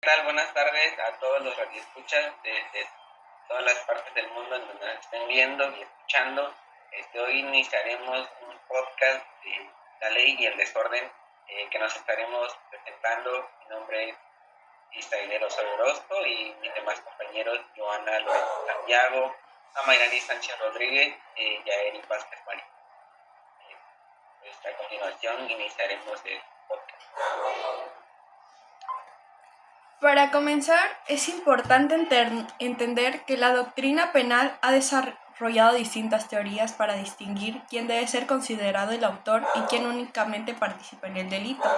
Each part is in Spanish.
tal? Buenas tardes a todos los radioescuchas de todas las partes del mundo en donde nos estén viendo y escuchando. Hoy iniciaremos un podcast de la ley y el desorden que nos estaremos presentando. Mi nombre es Isaías Orozco y mis demás compañeros Joana Lorenzo Santiago, Amairani Sánchez Rodríguez y Eric Vázquez Marín. A continuación iniciaremos el podcast. Para comenzar, es importante entender que la doctrina penal ha desarrollado distintas teorías para distinguir quién debe ser considerado el autor y quién únicamente participa en el delito.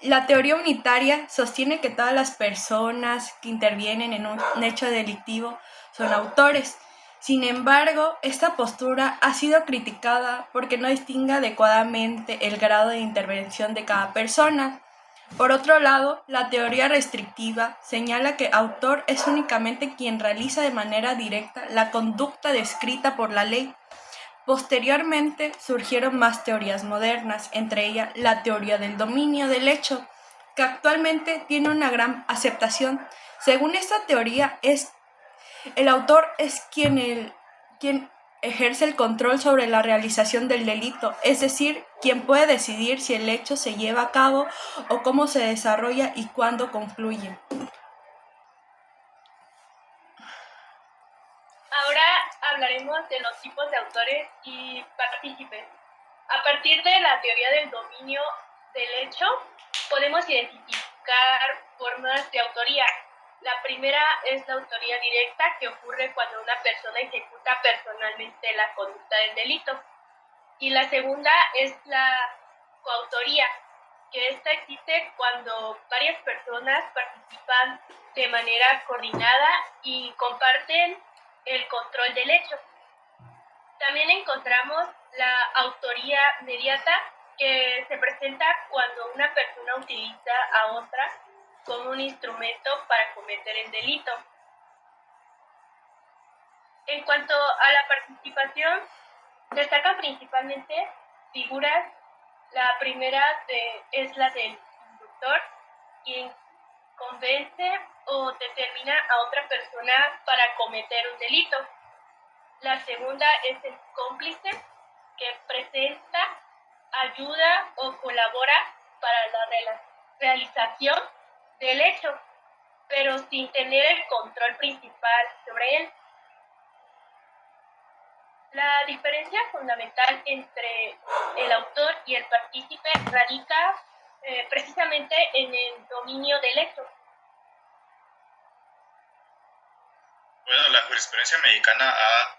La teoría unitaria sostiene que todas las personas que intervienen en un hecho delictivo son autores. Sin embargo, esta postura ha sido criticada porque no distingue adecuadamente el grado de intervención de cada persona. Por otro lado, la teoría restrictiva señala que autor es únicamente quien realiza de manera directa la conducta descrita por la ley. Posteriormente surgieron más teorías modernas, entre ellas la teoría del dominio del hecho, que actualmente tiene una gran aceptación. Según esta teoría, el autor es quien ejerce el control sobre la realización del delito, es decir, quien puede decidir si el hecho se lleva a cabo o cómo se desarrolla y cuándo concluye. Ahora hablaremos de los tipos de autores y partícipes. A partir de la teoría del dominio del hecho, podemos identificar formas de autoría. La primera es la autoría directa, que ocurre cuando una persona ejecuta personalmente la conducta del delito. Y la segunda es la coautoría, que esta existe cuando varias personas participan de manera coordinada y comparten el control del hecho. También encontramos la autoría mediata, que se presenta cuando una persona utiliza a otra como un instrumento para cometer el delito. En cuanto a la participación, destacan principalmente figuras. La primera es la del inductor, quien convence o determina a otra persona para cometer un delito. La segunda es el cómplice, que presenta, ayuda o colabora para la realización del hecho, pero sin tener el control principal sobre él. La diferencia fundamental entre el autor y el partícipe radica precisamente en el dominio del hecho. Bueno, la jurisprudencia mexicana ha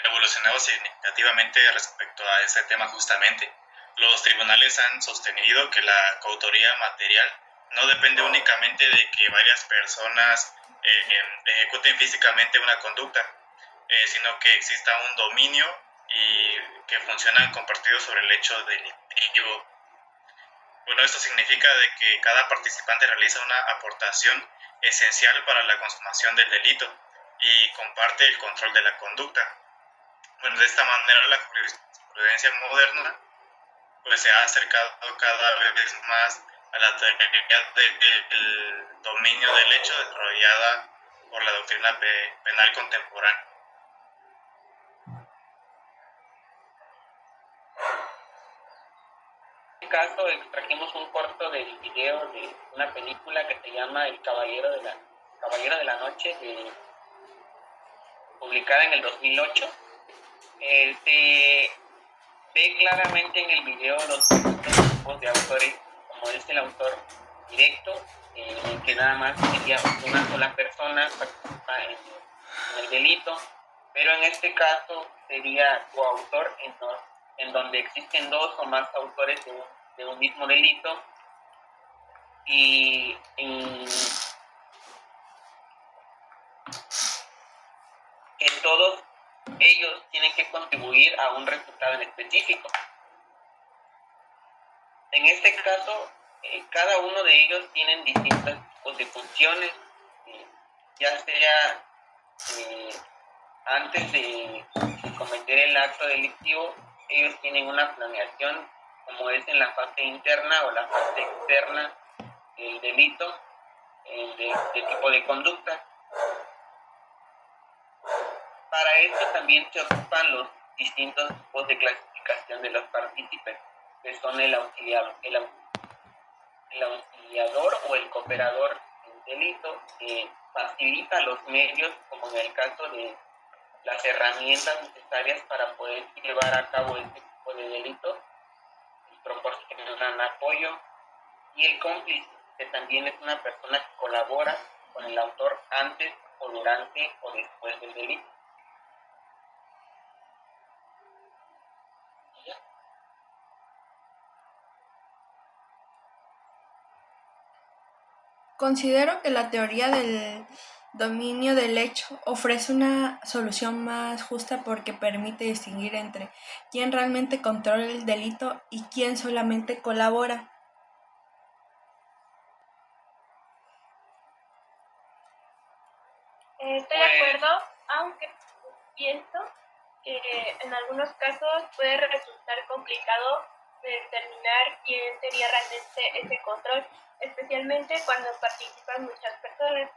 evolucionado significativamente respecto a ese tema justamente. Los tribunales han sostenido que la coautoría material no depende únicamente de que varias personas ejecuten físicamente una conducta, sino que exista un dominio y que funcionan compartidos sobre el hecho delictivo. Bueno, esto significa de que cada participante realiza una aportación esencial para la consumación del delito y comparte el control de la conducta. Bueno, de esta manera la jurisprudencia moderna pues se ha acercado cada vez más a la teoría del dominio del hecho desarrollada por la doctrina penal contemporánea. En este caso extrajimos un corto del video de una película que se llama El Caballero de la Noche, publicada en el 2008. Se ve claramente en el video los tipos de autores, como es el autor directo, que nada más sería una sola persona participa en el delito, pero en este caso sería coautor en donde existen dos o más autores de un mismo delito y que todos ellos tienen que contribuir a un resultado en específico. En este caso, cada uno de ellos tienen distintos tipos de funciones, ya sea antes de cometer el acto delictivo, ellos tienen una planeación, como es en la fase interna o la fase externa del delito, de tipo de conducta. Para esto también se ocupan los distintos tipos de clasificación de los partícipes, que son el auxiliador o el cooperador del delito, que facilita los medios, como en el caso de las herramientas necesarias para poder llevar a cabo este tipo de delitos, y proporcionan apoyo, y el cómplice, que también es una persona que colabora con el autor antes o durante o después del delito. Considero que la teoría del dominio del hecho ofrece una solución más justa porque permite distinguir entre quién realmente controla el delito y quién solamente colabora. Estoy de acuerdo, aunque pienso que en algunos casos puede resultar complicado determinar quién sería realmente ese control, especialmente cuando participan muchas personas.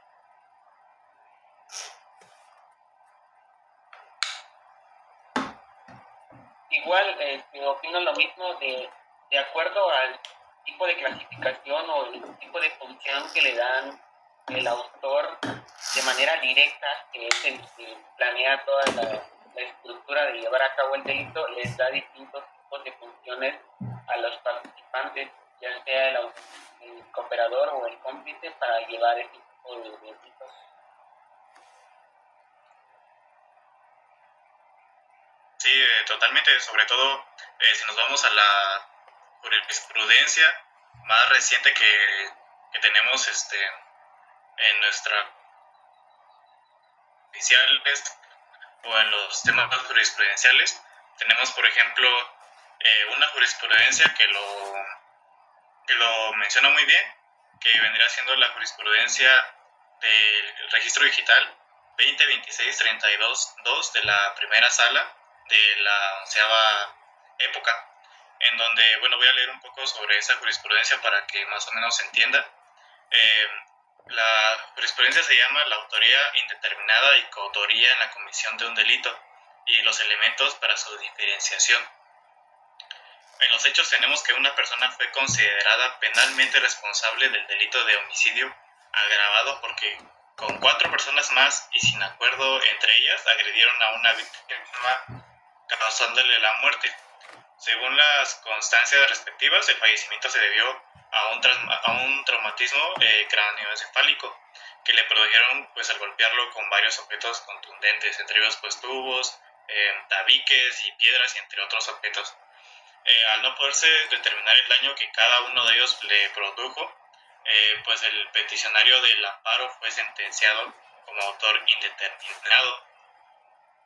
Igual, opino lo mismo de acuerdo al tipo de clasificación o el tipo de función que le dan el autor de manera directa, que es el que planea toda la estructura de llevar a cabo el delito, les da distintos tipos de funciones a los participantes, ya sea el cooperador o el cómplice, para llevar ese tipo de delitos. Sí, totalmente, sobre todo si nos vamos a la jurisprudencia más reciente que tenemos en nuestra oficiales o en los temas jurisprudenciales, tenemos por ejemplo una jurisprudencia que lo menciona muy bien, que vendría siendo la jurisprudencia del registro digital 2026-32-2 de la primera sala de la 11ª época, en donde, bueno, voy a leer un poco sobre esa jurisprudencia para que más o menos se entienda. La jurisprudencia se llama la autoría indeterminada y coautoría en la comisión de un delito y los elementos para su diferenciación. En los hechos tenemos que una persona fue considerada penalmente responsable del delito de homicidio agravado porque con 4 personas más y sin acuerdo entre ellas agredieron a una víctima causándole la muerte. Según las constancias respectivas, el fallecimiento se debió a un traumatismo craneoencefálico que le produjeron pues al golpearlo con varios objetos contundentes, entre ellos pues tubos, tabiques y piedras y entre otros objetos. Al no poderse determinar el daño que cada uno de ellos le produjo, pues el peticionario del amparo fue sentenciado como autor indeterminado.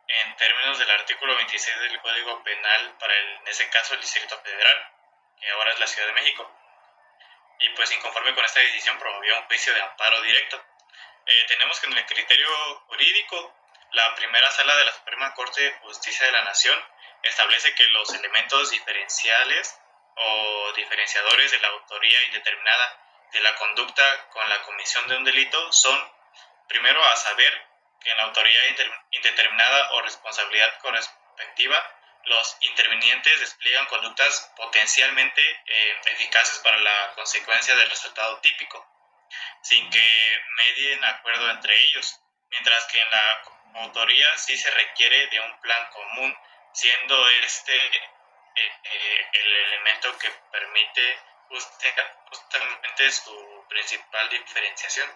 En términos del artículo 26 del Código Penal para en ese caso el Distrito Federal, que ahora es la Ciudad de México. Y pues inconforme con esta decisión promovió un juicio de amparo directo. Tenemos que en el criterio jurídico, la primera sala de la Suprema Corte de Justicia de la Nación establece que los elementos diferenciales o diferenciadores de la autoría indeterminada de la conducta con la comisión de un delito son, primero, a saber, que en la autoría indeterminada o responsabilidad correspectiva, los intervinientes despliegan conductas potencialmente eficaces para la consecuencia del resultado típico, sin que medien acuerdo entre ellos, mientras que en la autoría sí se requiere de un plan común, siendo el elemento que permite justamente su principal diferenciación.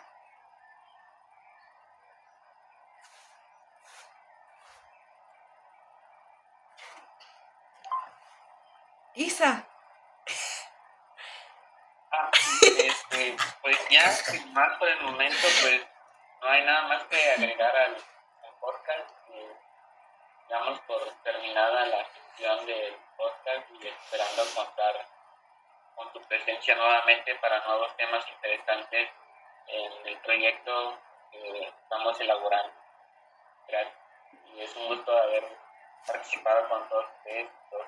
Isa. Pues ya, más por el momento, pues no hay nada más que agregar al podcast. Damos por terminada la sesión del podcast y esperando contar con tu presencia nuevamente para nuevos temas interesantes en el proyecto que estamos elaborando. Gracias. Y es un gusto haber participado con todos ustedes, todos.